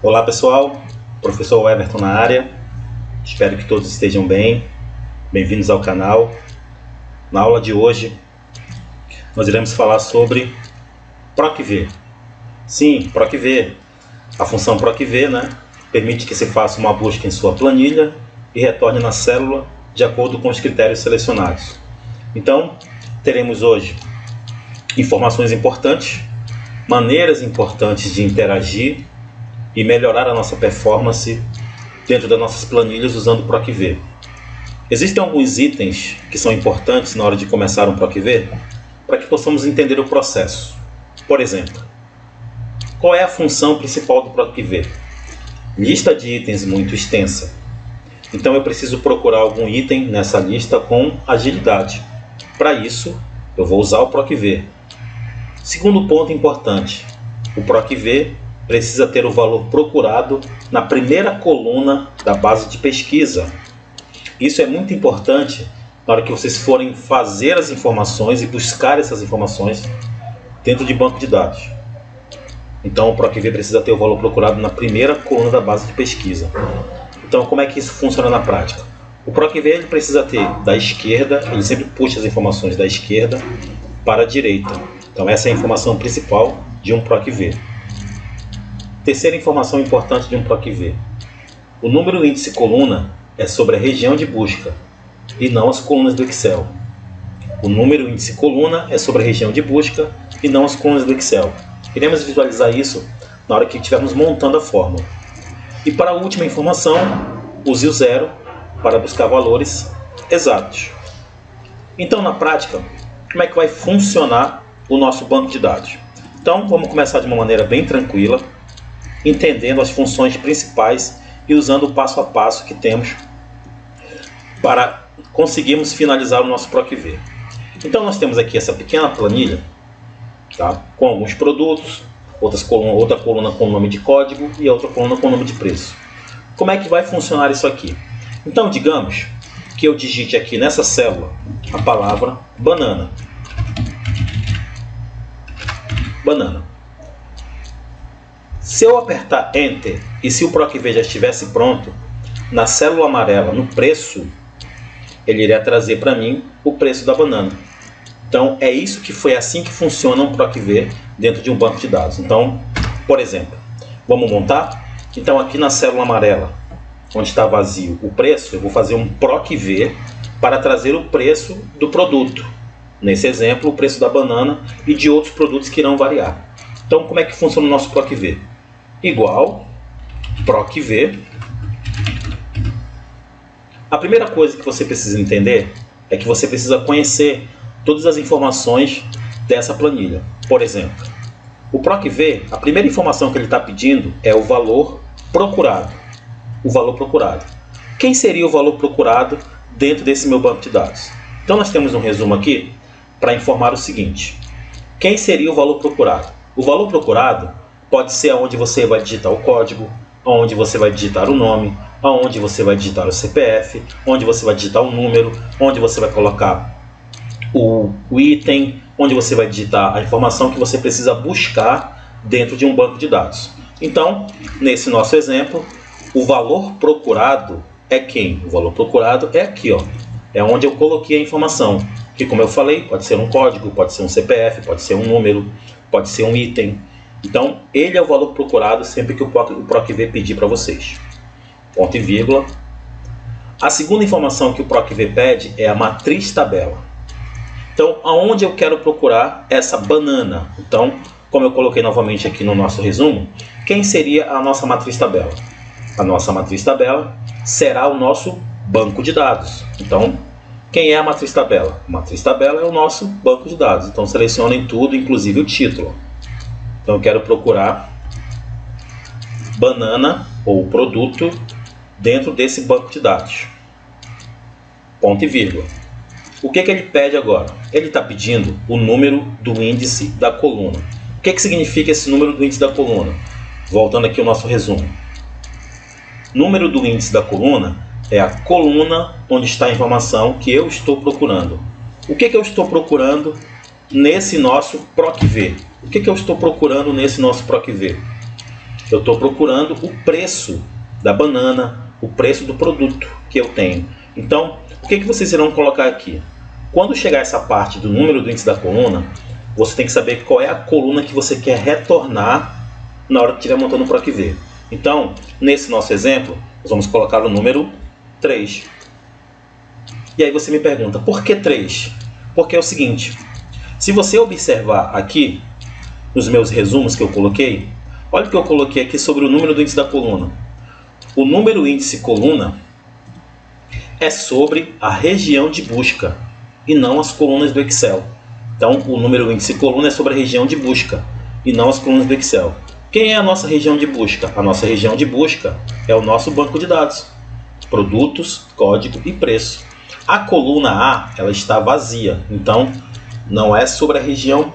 Olá pessoal, professor Everton na área, espero que todos estejam bem, bem-vindos ao canal. Na aula de hoje nós iremos falar sobre PROC-V. Sim, PROC-V, a função PROC-V, permite que se faça uma busca em sua planilha e retorne na célula de acordo com os critérios selecionados. Então, teremos hoje informações importantes, maneiras importantes de interagir e melhorar a nossa performance dentro das nossas planilhas usando o PROC-V. Existem alguns itens que são importantes na hora de começar um PROC-V para que possamos entender o processo. Por exemplo, qual é a função principal do PROC-V? Lista de itens muito extensa. Então eu preciso procurar algum item nessa lista com agilidade. Para isso, eu vou usar o PROC-V. Segundo ponto importante, o PROC-V precisa ter o valor procurado na primeira coluna da base de pesquisa. Isso é muito importante na hora que vocês forem fazer as informações e buscar essas informações dentro de banco de dados. Então o PROC-V precisa ter o valor procurado na primeira coluna da base de pesquisa. Então como é que isso funciona na prática? O PROC-V ele precisa ter da esquerda, ele sempre puxa as informações da esquerda para a direita. Então essa é a informação principal de um PROC-V. Terceira informação importante de um PROC-V. O número índice coluna é sobre a região de busca e não as colunas do Excel. O número índice coluna é sobre a região de busca e não as colunas do Excel. Iremos visualizar isso na hora que estivermos montando a fórmula. E para a última informação, use o zero para buscar valores exatos. Então, na prática, como é que vai funcionar o nosso banco de dados? Então, vamos começar de uma maneira bem tranquila, entendendo as funções principais e usando o passo a passo que temos para conseguirmos finalizar o nosso PROC-V. Então, nós temos aqui essa pequena planilha, com alguns produtos, outra coluna com o nome de código e outra coluna com o nome de preço. Como é que vai funcionar isso aqui? Então, digamos que eu digite aqui nessa célula a palavra banana. Banana. Se eu apertar Enter e se o PROC-V já estivesse pronto, na célula amarela, no preço, ele iria trazer para mim o preço da banana. Então, é isso que foi assim que funciona um PROC-V dentro de um banco de dados. Então, por exemplo, vamos montar? Então, aqui na célula amarela, onde está vazio o preço, eu vou fazer um PROC-V para trazer o preço do produto. Nesse exemplo, o preço da banana e de outros produtos que irão variar. Então, como é que funciona o nosso PROC-V? Igual PROC-V. A primeira coisa que você precisa entender é que você precisa conhecer todas as informações dessa planilha. Por exemplo, o PROC-V, a primeira informação que ele está pedindo é o valor procurado. O valor procurado. Quem seria o valor procurado dentro desse meu banco de dados? Então nós temos um resumo aqui para informar o seguinte. Quem seria o valor procurado? O valor procurado pode ser onde você vai digitar o código, onde você vai digitar o nome, onde você vai digitar o CPF, onde você vai digitar o número, onde você vai colocar o item, onde você vai digitar a informação que você precisa buscar dentro de um banco de dados. Então, nesse nosso exemplo, o valor procurado é quem? O valor procurado é aqui, ó. É onde eu coloquei a informação, que como eu falei, pode ser um código, pode ser um CPF, pode ser um número, pode ser um item. Então, ele é o valor procurado sempre que o PROC-V pedir para vocês. Ponto e vírgula. A segunda informação que o PROC-V pede é a matriz tabela. Então, aonde eu quero procurar essa banana? Então, como eu coloquei novamente aqui no nosso resumo, quem seria a nossa matriz tabela? A nossa matriz tabela será o nosso banco de dados. Então, quem é a matriz tabela? A matriz tabela é o nosso banco de dados. Então, selecionem tudo, inclusive o título. Então, eu quero procurar banana ou produto dentro desse banco de dados. Ponto e vírgula. O que ele pede agora? Ele está pedindo o número do índice da coluna. O que significa esse número do índice da coluna? Voltando aqui ao nosso resumo. Número do índice da coluna é a coluna onde está a informação que eu estou procurando. O que eu estou procurando nesse nosso PROC-V? O que eu estou procurando nesse nosso PROC-V? Eu estou procurando o preço da banana, o preço do produto que eu tenho. Então, o que vocês irão colocar aqui? Quando chegar essa parte do número do índice da coluna, você tem que saber qual é a coluna que você quer retornar na hora que estiver montando o PROC-V. Então, nesse nosso exemplo, nós vamos colocar o número 3. E aí você me pergunta, por que 3? Porque é o seguinte, se você observar aqui, nos meus resumos que eu coloquei, olha o que eu coloquei aqui sobre o número do índice da coluna. O número índice coluna é sobre a região de busca e não as colunas do Excel. Então, o número índice coluna é sobre a região de busca e não as colunas do Excel. Quem é a nossa região de busca? A nossa região de busca é o nosso banco de dados. Produtos, código e preço. A coluna A, ela está vazia. Então, não é sobre a região,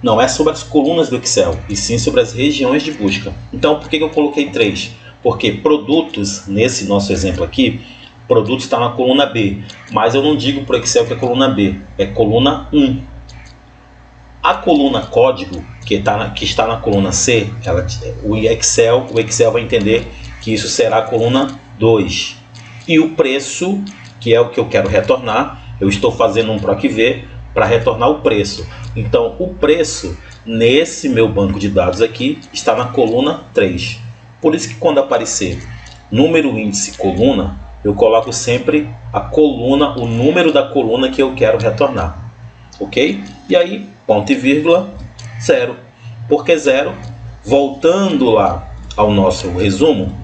não é sobre as colunas do Excel, e sim sobre as regiões de busca. Então, por que eu coloquei 3? Porque produtos, nesse nosso exemplo aqui, produto está na coluna B. Mas eu não digo para o Excel que é coluna B, é coluna 1. A coluna código, que está na coluna C, o Excel vai entender que isso será a coluna 2. E o preço, que é o que eu quero retornar, eu estou fazendo um PROC-V para retornar o preço. Então, o preço, nesse meu banco de dados aqui, está na coluna 3. Por isso que quando aparecer número, índice, coluna, eu coloco sempre a coluna, o número da coluna que eu quero retornar. Ok? E aí, ponto e vírgula, 0. Por que 0? Voltando lá ao nosso resumo,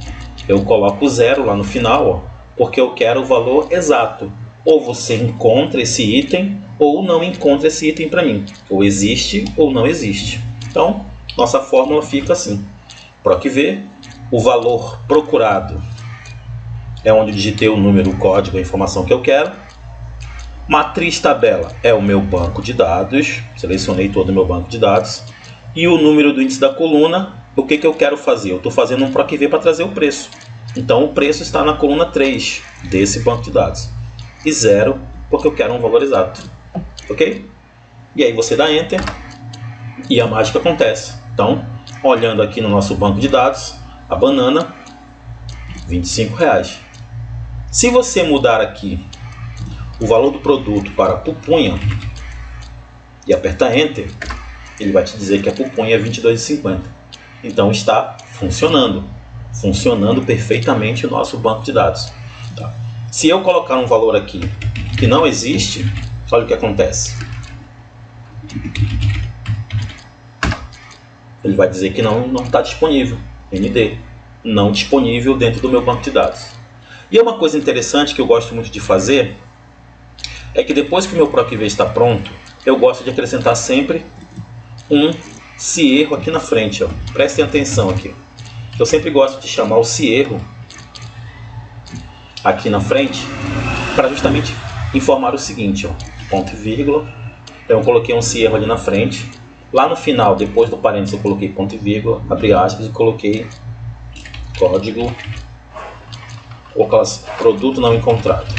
eu coloco 0 lá no final, ó, porque eu quero o valor exato. Ou você encontra esse item, ou não encontra esse item para mim. Ou existe, ou não existe. Então, nossa fórmula fica assim. PROC-V, o valor procurado é onde eu digitei o número, o código, a informação que eu quero. Matriz tabela é o meu banco de dados, selecionei todo o meu banco de dados. E o número do índice da coluna, o que eu quero fazer? Eu estou fazendo um PROC-V para trazer o preço. Então o preço está na coluna 3 desse banco de dados. E 0 porque eu quero um valor exato. Ok? E aí você dá Enter e a mágica acontece. Então, olhando aqui no nosso banco de dados, a banana, R$25. Se você mudar aqui o valor do produto para pupunha e apertar Enter, ele vai te dizer que a pupunha é R$22,50. Então está funcionando perfeitamente o nosso banco de dados. Tá? Se eu colocar um valor aqui que não existe, olha o que acontece. Ele vai dizer que não está disponível, ND, não disponível dentro do meu banco de dados. E uma coisa interessante que eu gosto muito de fazer é que depois que o meu PROC-V está pronto, eu gosto de acrescentar sempre um se erro aqui na frente. Ó. Prestem atenção aqui. Eu sempre gosto de chamar o se erro aqui na frente para justamente informar o seguinte, ó, ponto e vírgula. Então eu coloquei um se erro ali na frente. Lá no final, depois do parênteses, eu coloquei ponto e vírgula, abri aspas e coloquei código ou classe, produto não encontrado.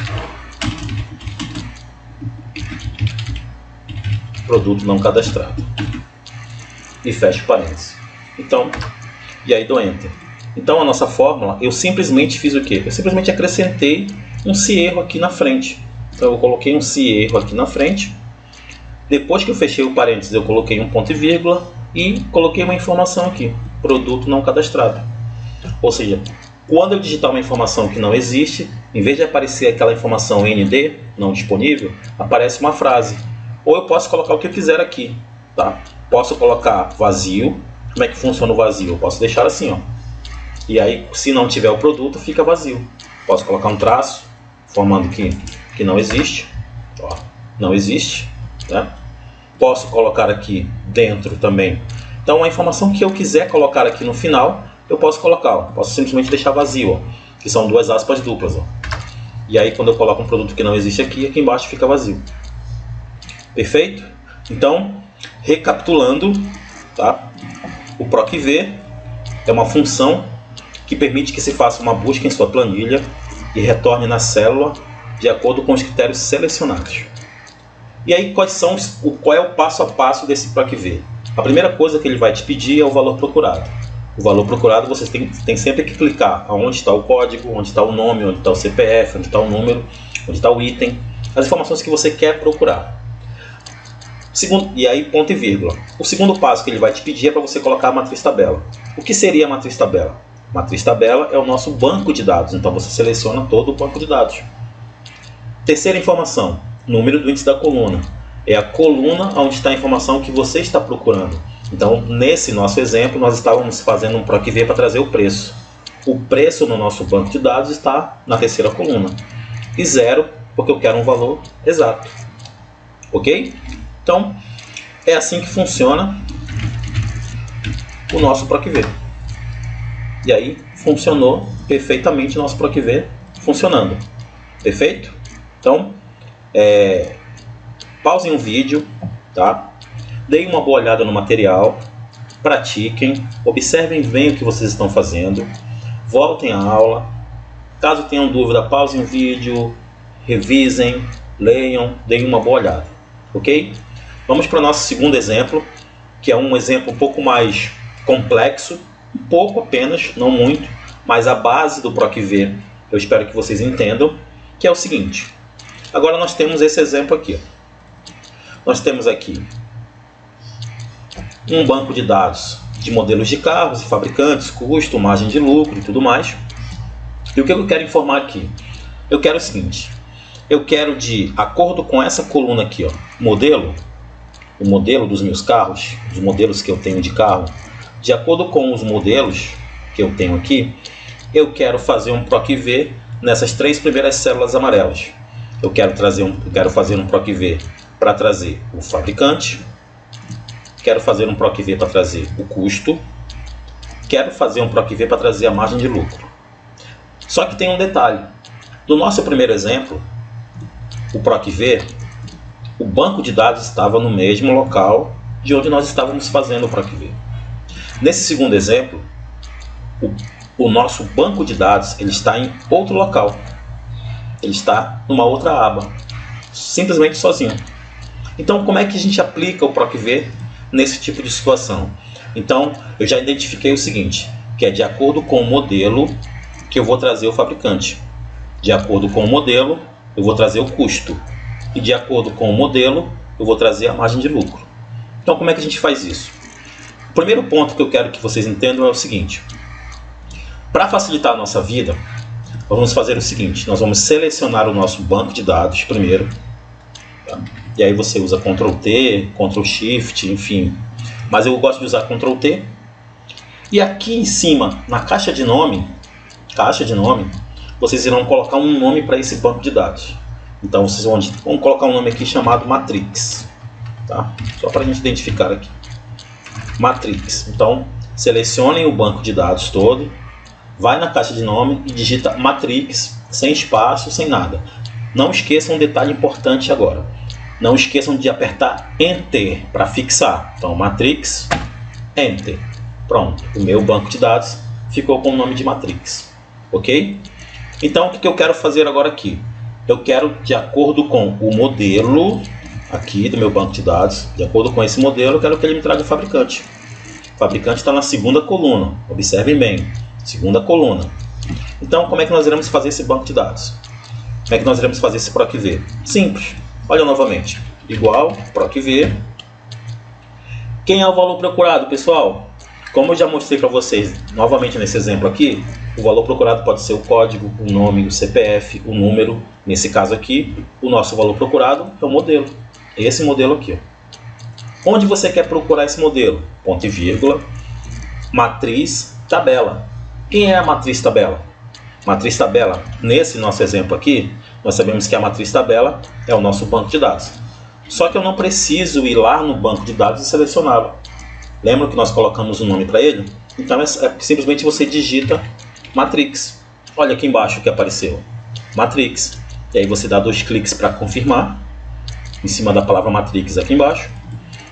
Produto não cadastrado. E fecho parênteses. Então, e aí dou Enter. Então a nossa fórmula, eu simplesmente fiz o quê? Eu simplesmente acrescentei um se erro aqui na frente. Então eu coloquei um se erro aqui na frente. Depois que eu fechei o parênteses, eu coloquei um ponto e vírgula e coloquei uma informação aqui. Produto não cadastrado. Ou seja, quando eu digitar uma informação que não existe, em vez de aparecer aquela informação ND, não disponível, aparece uma frase. Ou eu posso colocar o que eu quiser aqui, tá? Posso colocar vazio. Como é que funciona o vazio? Eu posso deixar assim, ó. E aí, se não tiver o produto, fica vazio. Posso colocar um traço, formando que não existe. Ó, não existe, né? Posso colocar aqui dentro também. Então, a informação que eu quiser colocar aqui no final, eu posso colocar. Ó. Posso simplesmente deixar vazio, ó, que são duas aspas duplas. Ó. E aí, quando eu coloco um produto que não existe aqui, aqui embaixo fica vazio. Perfeito? Então, recapitulando, tá? O PROC-V é uma função que permite que se faça uma busca em sua planilha e retorne na célula de acordo com os critérios selecionados. E aí, qual é o passo a passo desse PROC-V? A primeira coisa que ele vai te pedir é o valor procurado. o valor procurado, você tem sempre que clicar onde está o código, onde está o nome, onde está o CPF, onde está o número, onde está o item, as informações que você quer procurar. E aí ponto e vírgula. O segundo passo que ele vai te pedir é para você colocar a matriz tabela. O que seria a matriz tabela? Matriz tabela é o nosso banco de dados, então você seleciona todo o banco de dados. Terceira informação, número do índice da coluna. É a coluna onde está a informação que você está procurando. Então, nesse nosso exemplo, nós estávamos fazendo um PROC-V para trazer o preço. O preço no nosso banco de dados está na terceira coluna. E 0, porque eu quero um valor exato. Ok? Então, é assim que funciona o nosso PROC-V. E aí, funcionou perfeitamente o nosso PROC-V funcionando. Perfeito? Então, pausem o vídeo, tá? Deem uma boa olhada no material, pratiquem, observem bem o que vocês estão fazendo, voltem à aula. Caso tenham dúvida, pausem o vídeo, revisem, leiam, deem uma boa olhada, ok? Vamos para o nosso segundo exemplo, que é um exemplo um pouco mais complexo, um pouco apenas, não muito, mas a base do PROC-V, eu espero que vocês entendam, que é o seguinte. Agora nós temos esse exemplo aqui. Nós temos aqui um banco de dados de modelos de carros e fabricantes, custo, margem de lucro e tudo mais. E o que eu quero informar aqui? Eu quero o seguinte. Eu quero, de acordo com essa coluna aqui, ó, modelo, o modelo dos meus carros, os modelos que eu tenho de carro, de acordo com os modelos que eu tenho aqui, eu quero fazer um PROC-V nessas 3 primeiras células amarelas. Eu quero fazer um PROC-V para trazer o fabricante, quero fazer um PROC-V para trazer o custo, quero fazer um PROC-V para trazer a margem de lucro. Só que tem um detalhe. No nosso primeiro exemplo, o PROC-V, o banco de dados estava no mesmo local de onde nós estávamos fazendo o PROC-V. Nesse segundo exemplo, o nosso banco de dados ele está em outro local. Ele está numa outra aba, simplesmente sozinho. Então, como é que a gente aplica o PROC-V nesse tipo de situação? Então, eu já identifiquei o seguinte, que é de acordo com o modelo que eu vou trazer o fabricante. De acordo com o modelo, eu vou trazer o custo. E de acordo com o modelo, eu vou trazer a margem de lucro. Então, como é que a gente faz isso? O primeiro ponto que eu quero que vocês entendam é o seguinte. Para facilitar a nossa vida, nós vamos fazer o seguinte. Nós vamos selecionar o nosso banco de dados primeiro. Tá? E aí você usa Ctrl+T, Ctrl+Shift, enfim. Mas eu gosto de usar Ctrl+T. E aqui em cima, na caixa de nome, vocês irão colocar um nome para esse banco de dados. Então vocês vão colocar um nome aqui chamado Matrix. Tá? Só para a gente identificar aqui. Matrix. Então, selecionem o banco de dados todo. Vai na caixa de nome e digita Matrix, sem espaço, sem nada. Não esqueçam um detalhe importante agora. Não esqueçam de apertar Enter para fixar. Então, Matrix, Enter. Pronto, o meu banco de dados ficou com o nome de Matrix. Ok? Então, o que eu quero fazer agora aqui? Eu quero, de acordo com o modelo aqui do meu banco de dados, de acordo com esse modelo, eu quero que ele me traga o fabricante. O fabricante está na segunda coluna. Observem bem. Segunda coluna. Então, como é que nós iremos fazer esse banco de dados? Como é que nós iremos fazer esse PROC-V? Simples. Olha novamente. Igual, PROC-V. Quem é o valor procurado, pessoal? Como eu já mostrei para vocês, novamente nesse exemplo aqui, o valor procurado pode ser o código, o nome, o CPF, o número. Nesse caso aqui, o nosso valor procurado é o modelo. Esse modelo aqui. Onde você quer procurar esse modelo? Ponto e vírgula. Matriz, tabela. Quem é a matriz tabela? Matriz tabela, nesse nosso exemplo aqui, nós sabemos que a matriz tabela é o nosso banco de dados. Só que eu não preciso ir lá no banco de dados e selecioná-lo. Lembra que nós colocamos um nome para ele? Então simplesmente você digita Matrix. Olha aqui embaixo o que apareceu. Matrix. E aí você dá 2 cliques para confirmar. Em cima da palavra Matrix aqui embaixo.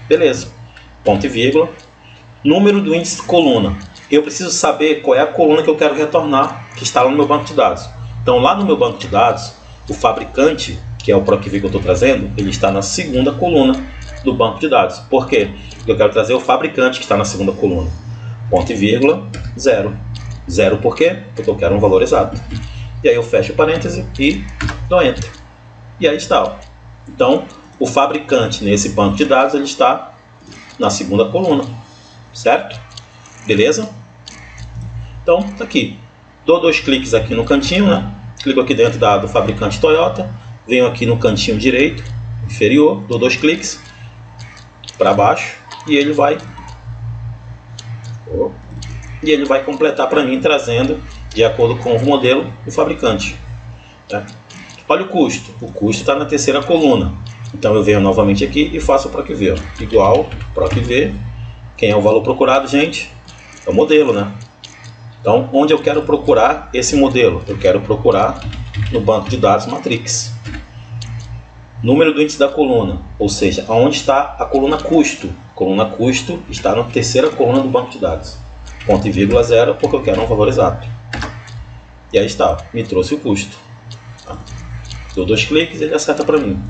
Beleza. Ponto e vírgula. Número do índice de coluna. Eu preciso saber qual é a coluna que eu quero retornar, que está lá no meu banco de dados. Então, lá no meu banco de dados, o fabricante, que é o PROC-V que eu estou trazendo, ele está na segunda coluna do banco de dados. Por quê? Porque eu quero trazer o fabricante que está na segunda coluna. ponto e vírgula, 0. 0 por quê? Porque eu quero um valor exato. E aí eu fecho o parêntese e dou Enter. E aí está. Ó. Então, o fabricante nesse banco de dados ele está na segunda coluna, certo? Beleza? Então, tá aqui. Dou 2 cliques aqui no cantinho, né? Clico aqui dentro do fabricante Toyota, venho aqui no cantinho direito, inferior, dou 2 cliques para baixo e ele vai completar para mim, trazendo de acordo com o modelo do fabricante. Tá? Olha o custo está na terceira coluna. Então eu venho novamente aqui e faço o PROC-V. Ó. Igual PROC-V. Quem é o valor procurado, gente? É o modelo, né? Então, onde eu quero procurar esse modelo? Eu quero procurar no banco de dados Matrix. Número do índice da coluna, ou seja, onde está a coluna custo. A coluna custo está na terceira coluna do banco de dados. Ponto e vírgula 0, porque eu quero um valor exato. E aí está, me trouxe o custo. Tá? Dou 2 cliques e ele acerta para mim.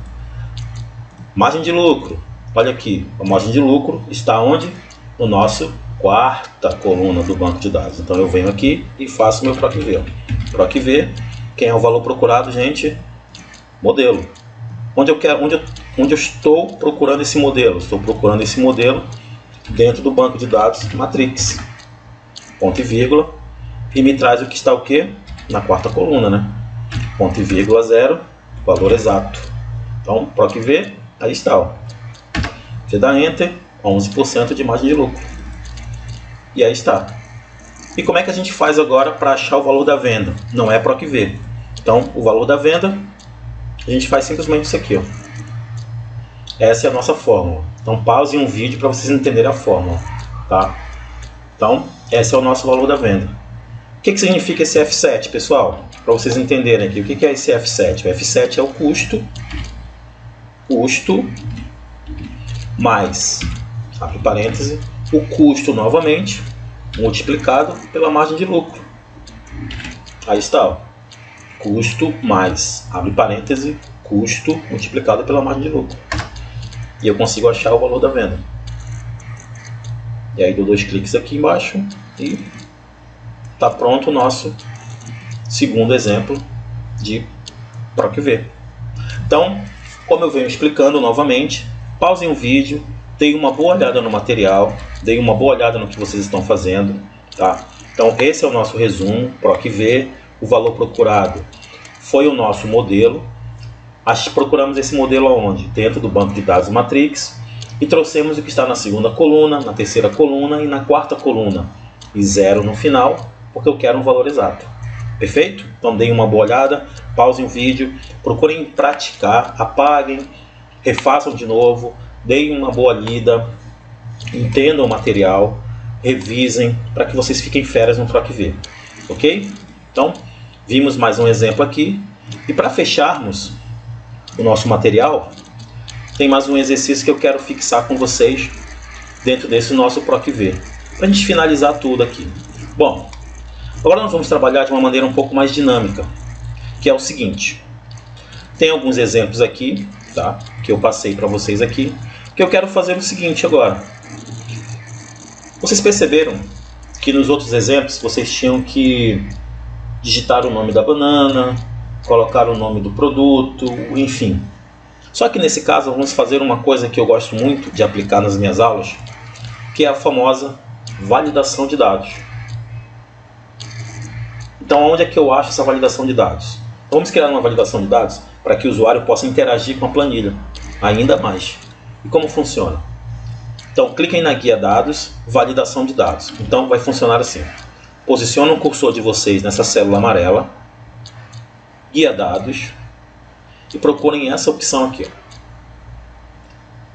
Margem de lucro. Olha aqui, a margem de lucro está onde? No nosso quarta coluna do banco de dados. Então eu venho aqui e faço meu PROC-V. PROC-V, quem é o valor procurado, gente? Modelo. Onde eu estou procurando esse modelo? Estou procurando esse modelo dentro do banco de dados Matrix. Ponto e vírgula. E me traz o que está o quê? Na quarta coluna, né? Ponto e vírgula 0, valor exato. Então, PROC-V, aí está. Ó. Você dá Enter, 11% de margem de lucro. E aí está. E como é que a gente faz agora para achar o valor da venda? Não é PROC-V. Então, o valor da venda, a gente faz simplesmente isso aqui. Ó. Essa é a nossa fórmula. Então, pause um vídeo para vocês entenderem a fórmula. Tá? Então, esse é o nosso valor da venda. O que significa esse F7, pessoal? Para vocês entenderem aqui, o que é esse F7? O F7 é o custo mais, abre parêntese, o custo novamente, multiplicado pela margem de lucro. Aí está, ó. Custo mais, abre parêntese, custo multiplicado pela margem de lucro. E eu consigo achar o valor da venda. E aí dou 2 cliques aqui embaixo e está pronto o nosso segundo exemplo de PROC-V. Então, como eu venho explicando novamente, pausem o vídeo, deem uma boa olhada no material, deem uma boa olhada no que vocês estão fazendo. Tá? Então, esse é o nosso resumo, PROC-V. O valor procurado foi o nosso modelo. Procuramos esse modelo aonde? Dentro do banco de dados Matrix. E trouxemos o que está na segunda coluna, na terceira coluna e na quarta coluna. E 0 no final, porque eu quero um valor exato. Perfeito? Então deem uma boa olhada, pausem o vídeo, procurem praticar, apaguem, refaçam de novo, deem uma boa lida, entendam o material, revisem, para que vocês fiquem feras no PROC-V. Ok? Então, vimos mais um exemplo aqui. E para fecharmos o nosso material, tem mais um exercício que eu quero fixar com vocês dentro desse nosso PROC-V, para a gente finalizar tudo aqui. Bom, agora nós vamos trabalhar de uma maneira um pouco mais dinâmica, que é o seguinte. Tem alguns exemplos aqui, tá, que eu passei para vocês aqui, que eu quero fazer o seguinte agora. Vocês perceberam que nos outros exemplos vocês tinham que digitar o nome da banana, colocar o nome do produto, enfim. Só que nesse caso vamos fazer uma coisa que eu gosto muito de aplicar nas minhas aulas, que é a famosa validação de dados. Então, onde é que eu acho essa validação de dados? Vamos criar uma validação de dados para que o usuário possa interagir com a planilha ainda mais. E como funciona? Então, cliquem na guia dados, validação de dados. Então, vai funcionar assim. Posiciona o cursor de vocês nessa célula amarela, guia dados, e procurem essa opção aqui. Ó.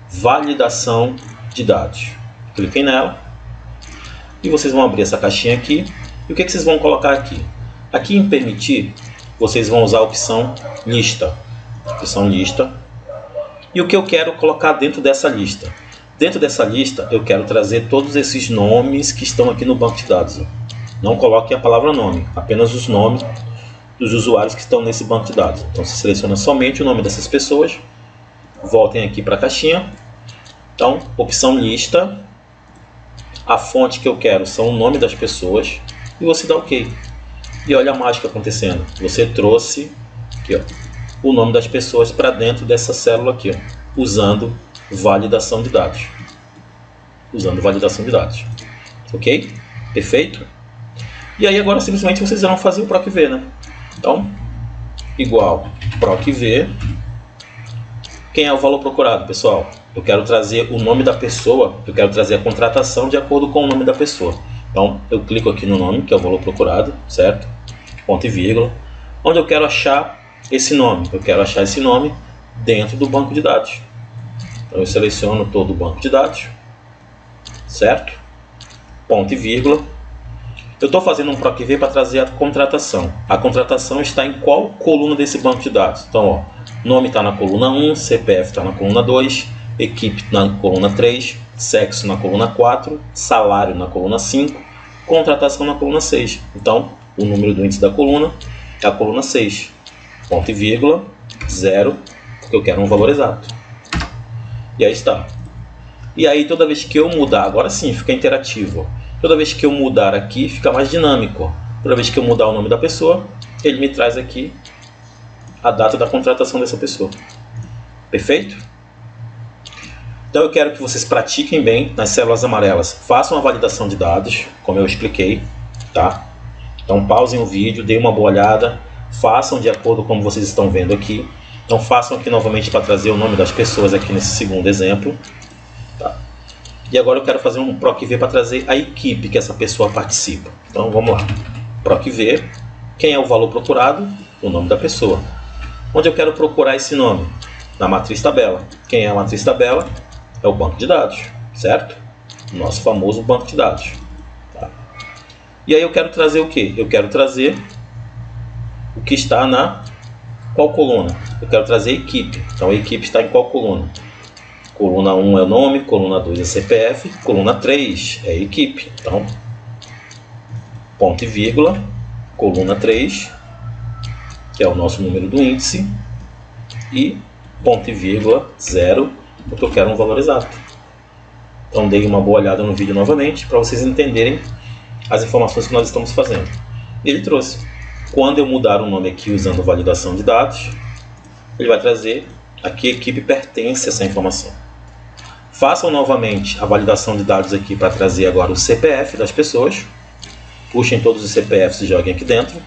Validação de dados. Cliquem nela. E vocês vão abrir essa caixinha aqui. E o que vocês vão colocar aqui? Aqui em permitir, vocês vão usar a opção lista. Opção lista. E o que eu quero colocar dentro dessa lista? Dentro dessa lista, eu quero trazer todos esses nomes que estão aqui no banco de dados. Não coloquem a palavra nome, apenas os nomes dos usuários que estão nesse banco de dados. Então, você seleciona somente o nome dessas pessoas. Voltem aqui para a caixinha. Então, opção lista. A fonte que eu quero são o nome das pessoas e você dá OK. E olha a mágica acontecendo. Você trouxe aqui, ó, o nome das pessoas para dentro dessa célula aqui, ó, usando validação de dados. OK? Perfeito? E aí agora simplesmente vocês vão fazer o PROC-V, né? Então, igual PROC-V. Quem é o valor procurado, pessoal? Eu quero trazer o nome da pessoa, eu quero trazer a contratação de acordo com o nome da pessoa. Então, eu clico aqui no nome, que é o valor procurado, certo? Ponto e vírgula. Onde eu quero achar esse nome? Eu quero achar esse nome dentro do banco de dados. Então, eu seleciono todo o banco de dados, certo? Ponto e vírgula. Eu estou fazendo um PROC-V para trazer a contratação. A contratação está em qual coluna desse banco de dados? Então, ó, nome está na coluna 1, CPF está na coluna 2, equipe na coluna 3, sexo na coluna 4, salário na coluna 5, contratação na coluna 6. Então, o número do índice da coluna é a coluna 6. Ponto e vírgula, 0, porque eu quero um valor exato. E aí está. E aí, toda vez que eu mudar, agora sim, fica interativo. Toda vez que eu mudar aqui, fica mais dinâmico. Toda vez que eu mudar o nome da pessoa, ele me traz aqui a data da contratação dessa pessoa. Perfeito? Então eu quero que vocês pratiquem bem nas células amarelas. Façam a validação de dados, como eu expliquei, tá? Então pausem o vídeo, deem uma boa olhada, façam de acordo com como vocês estão vendo aqui. Então façam aqui novamente para trazer o nome das pessoas aqui nesse segundo exemplo. Tá? E agora eu quero fazer um PROC-V para trazer a equipe que essa pessoa participa. Então vamos lá. PROC-V, quem é o valor procurado? O nome da pessoa. Onde eu quero procurar esse nome? Na matriz tabela. Quem é a matriz tabela? É o banco de dados, certo? O nosso famoso banco de dados. Tá? E aí eu quero trazer o que? Eu quero trazer o que está na qual coluna? Eu quero trazer a equipe. Então a equipe está em qual coluna? Coluna 1 é o nome, coluna 2 é CPF, coluna 3 é a equipe. Então, ponto e vírgula, coluna 3, que é o nosso número do índice, e ponto e vírgula, 0, porque eu quero um valor exato. Então, deem uma boa olhada no vídeo novamente, para vocês entenderem as informações que nós estamos fazendo. Ele trouxe. Quando eu mudar o nome aqui usando validação de dados, ele vai trazer a que equipe pertence a essa informação. Façam novamente a validação de dados aqui para trazer agora o CPF das pessoas. Puxem todos os CPFs e joguem aqui dentro.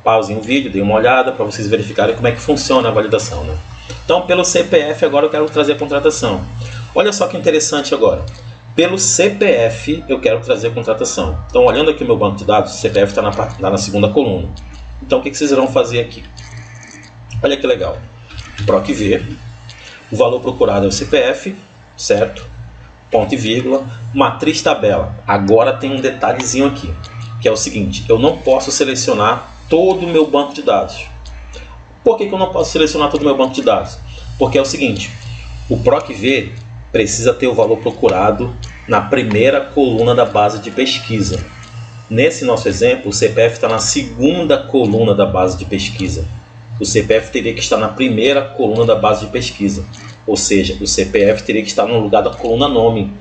Pausem o vídeo, deem uma olhada para vocês verificarem como é que funciona a validação, né? Então, pelo CPF agora eu quero trazer a contratação. Olha só que interessante agora. Pelo CPF eu quero trazer a contratação. Então, olhando aqui o meu banco de dados, o CPF está na segunda coluna. Então, o que vocês irão fazer aqui? Olha que legal. PROC-V. O valor procurado é o CPF, certo? Ponto e vírgula. Matriz tabela. Agora tem um detalhezinho aqui, que é o seguinte. Eu não posso selecionar todo o meu banco de dados. Por que eu não posso selecionar todo o meu banco de dados? Porque é o seguinte. O PROC-V precisa ter o valor procurado na primeira coluna da base de pesquisa. Nesse nosso exemplo, o CPF está na segunda coluna da base de pesquisa. O CPF teria que estar na primeira coluna da base de pesquisa. Ou seja, o CPF teria que estar no lugar da coluna nome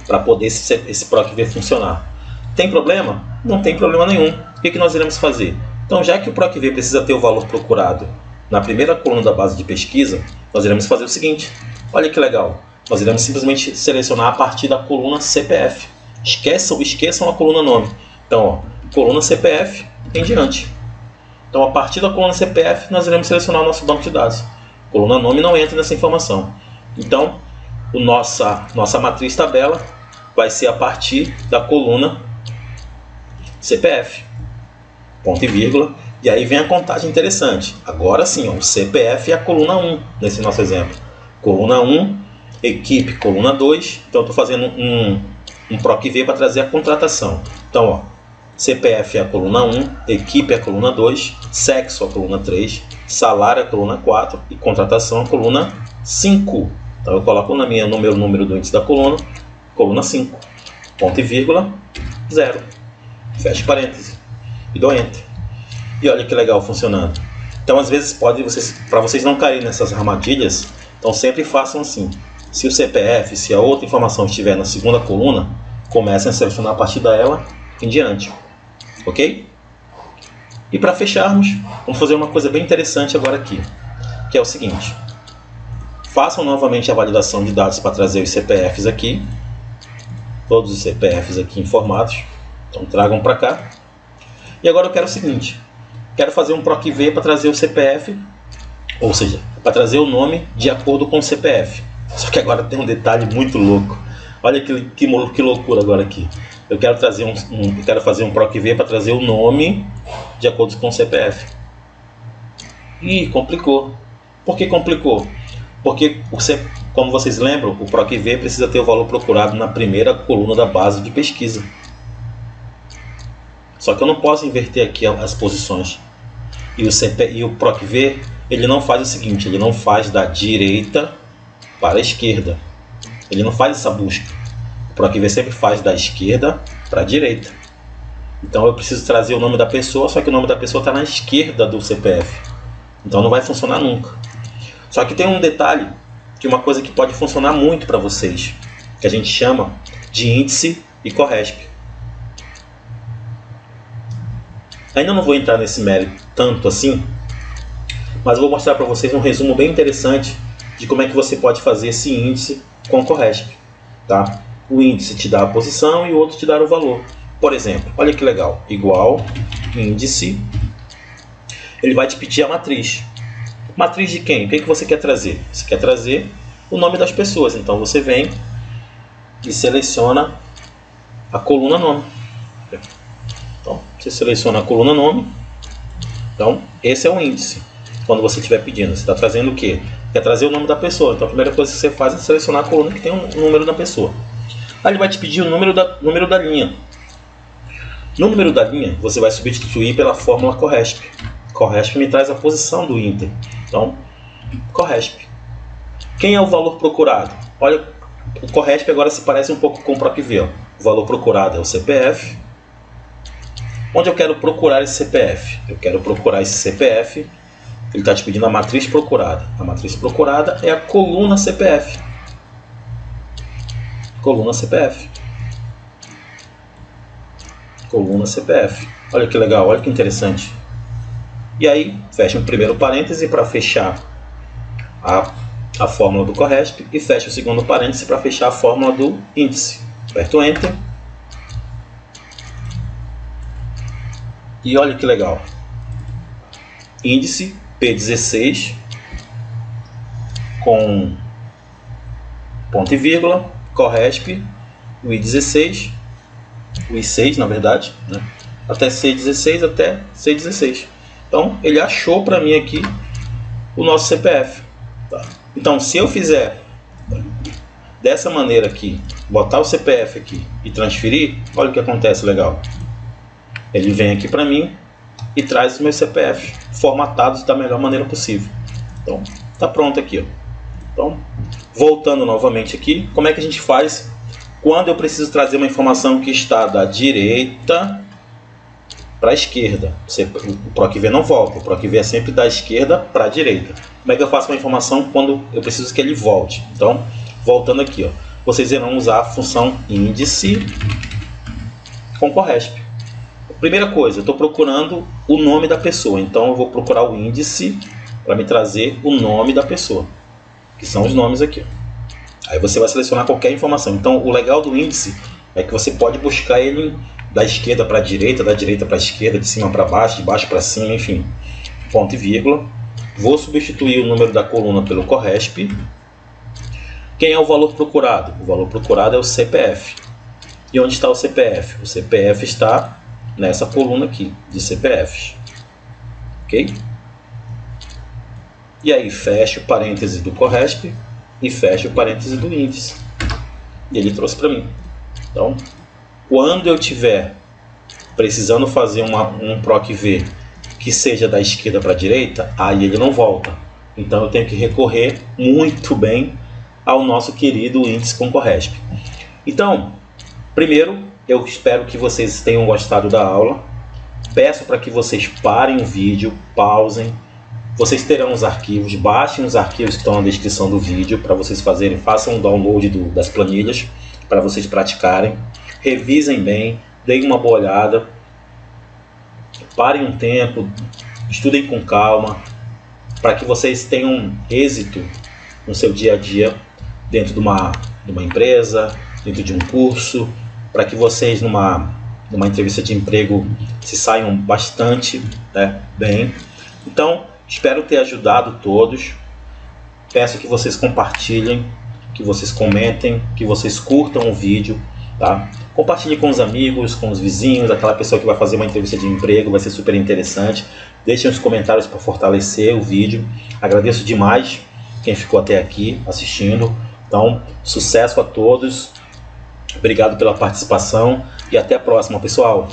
para poder esse PROC-V funcionar. Tem problema? Não tem problema nenhum. O que nós iremos fazer? Então, já que o PROC-V precisa ter o valor procurado na primeira coluna da base de pesquisa, nós iremos fazer o seguinte. Olha que legal. Nós iremos simplesmente selecionar a partir da coluna CPF. Esqueçam a coluna nome. Então, ó, coluna CPF em diante. Então, a partir da coluna CPF, nós iremos selecionar o nosso banco de dados. Coluna nome não entra nessa informação. Então, nossa matriz tabela vai ser a partir da coluna CPF. Ponto e vírgula. E aí vem a contagem interessante. Agora sim, ó, o CPF é a coluna 1, nesse nosso exemplo. Coluna 1, equipe, coluna 2. Então, eu estou fazendo um PROC-V para trazer a contratação. Então, ó, CPF é a coluna 1, equipe é a coluna 2, sexo a coluna 3, salário a coluna 4 e contratação a coluna 5. Então eu coloco no meu número do índice da coluna 5. Ponto e vírgula, 0. Fecha parênteses e dou Enter. E olha que legal funcionando. Então às vezes para vocês não caírem nessas armadilhas, então sempre façam assim. Se o CPF, se a outra informação estiver na segunda coluna, comecem a selecionar a partir dela em diante. Ok? E para fecharmos, vamos fazer uma coisa bem interessante agora aqui, que é o seguinte. Façam novamente a validação de dados para trazer os CPFs aqui. Todos os CPFs aqui informados. Então tragam para cá. E agora eu quero o seguinte. Quero fazer um PROC-V para trazer o CPF, ou seja, para trazer o nome de acordo com o CPF. Só que agora tem um detalhe muito louco. Olha que loucura agora aqui. Eu quero trazer quero fazer um PROC-V para trazer o nome de acordo com o CPF. Ih, complicou. Por que complicou? Porque, como vocês lembram, o PROC-V precisa ter o valor procurado na primeira coluna da base de pesquisa. Só que eu não posso inverter aqui as posições. E o PROC-V, ele não faz o seguinte, ele não faz da direita para a esquerda. Ele não faz essa busca. O PROC-V sempre faz da esquerda para a direita. Então eu preciso trazer o nome da pessoa, só que o nome da pessoa está na esquerda do CPF. Então não vai funcionar nunca. Só que tem um detalhe, que uma coisa que pode funcionar muito para vocês, que a gente chama de índice e CORRESP. Ainda não vou entrar nesse mérito tanto assim, mas vou mostrar para vocês um resumo bem interessante de como é que você pode fazer esse índice com o CORRESP. Tá? O índice te dá a posição e o outro te dá o valor. Por exemplo, olha que legal, igual índice, ele vai te pedir a matriz. Matriz de quem? O que você quer trazer? Você quer trazer o nome das pessoas. Então você vem e seleciona a coluna nome. Então você seleciona a coluna nome. Então esse é o índice. Quando você estiver pedindo, você está trazendo o quê? Quer trazer o nome da pessoa. Então a primeira coisa que você faz é selecionar a coluna que tem um número da pessoa. Aí ele vai te pedir o número da linha. No número da linha você vai substituir pela fórmula CORRESP. CORRESP me traz a posição do ínter. Então, CORRESP. Quem é o valor procurado? Olha, o CORRESP agora se parece um pouco com o PROC-V. O valor procurado é o CPF. Onde eu quero procurar esse CPF? Eu quero procurar esse CPF. Ele está te pedindo a matriz procurada. A matriz procurada é a coluna CPF. Coluna CPF. Coluna CPF. Olha que legal, olha que interessante. E aí, fecha o primeiro parêntese para fechar a fórmula do CORRESP e fecha o segundo parêntese para fechar a fórmula do índice. Aperto Enter. E olha que legal. Índice P16 com ponto e vírgula, CORRESP, o I16, o I6 na verdade, né? Até C16 até C16. Então, ele achou para mim aqui o nosso CPF. Tá? Então, se eu fizer dessa maneira aqui, botar o CPF aqui e transferir, olha o que acontece legal. Ele vem aqui para mim e traz os meus CPFs formatados da melhor maneira possível. Então, tá pronto aqui. Ó. Então, voltando novamente aqui, como é que a gente faz quando eu preciso trazer uma informação que está da direita para a esquerda? O PROC-V não volta, o PROC-V é sempre da esquerda para a direita. Como é que eu faço uma informação quando eu preciso que ele volte? Então, voltando aqui, ó, vocês irão usar a função índice com CORRESP. Primeira coisa, eu estou procurando o nome da pessoa, então eu vou procurar o índice para me trazer o nome da pessoa, que são os nomes aqui. Aí você vai selecionar qualquer informação. Então, o legal do índice é que você pode buscar ele da esquerda para a direita, da direita para a esquerda, de cima para baixo, de baixo para cima, enfim. Ponto e vírgula. Vou substituir o número da coluna pelo CORRESP. Quem é o valor procurado? O valor procurado é o CPF. E onde está o CPF? O CPF está nessa coluna aqui, de CPFs. Ok? E aí fecha o parêntese do CORRESP e fecha o parêntese do índice. E ele trouxe para mim. Então, quando eu tiver precisando fazer um PROC-V que seja da esquerda para a direita, aí ele não volta. Então eu tenho que recorrer muito bem ao nosso querido índice com CORRESP. Então, primeiro, eu espero que vocês tenham gostado da aula. Peço para que vocês parem o vídeo, pausem, Vocês terão os arquivos, baixem os arquivos que estão na descrição do vídeo para vocês fazerem, façam um download das planilhas para vocês praticarem, revisem bem, deem uma boa olhada, parem um tempo, estudem com calma, para que vocês tenham êxito no seu dia a dia dentro de uma empresa, dentro de um curso, para que vocês numa entrevista de emprego se saiam bastante, né, bem. Então, espero ter ajudado todos. Peço que vocês compartilhem, que vocês comentem, que vocês curtam o vídeo, tá? Compartilhe com os amigos, com os vizinhos, aquela pessoa que vai fazer uma entrevista de emprego, vai ser super interessante. Deixem os comentários para fortalecer o vídeo. Agradeço demais quem ficou até aqui assistindo. Então, sucesso a todos. Obrigado pela participação e até a próxima, pessoal.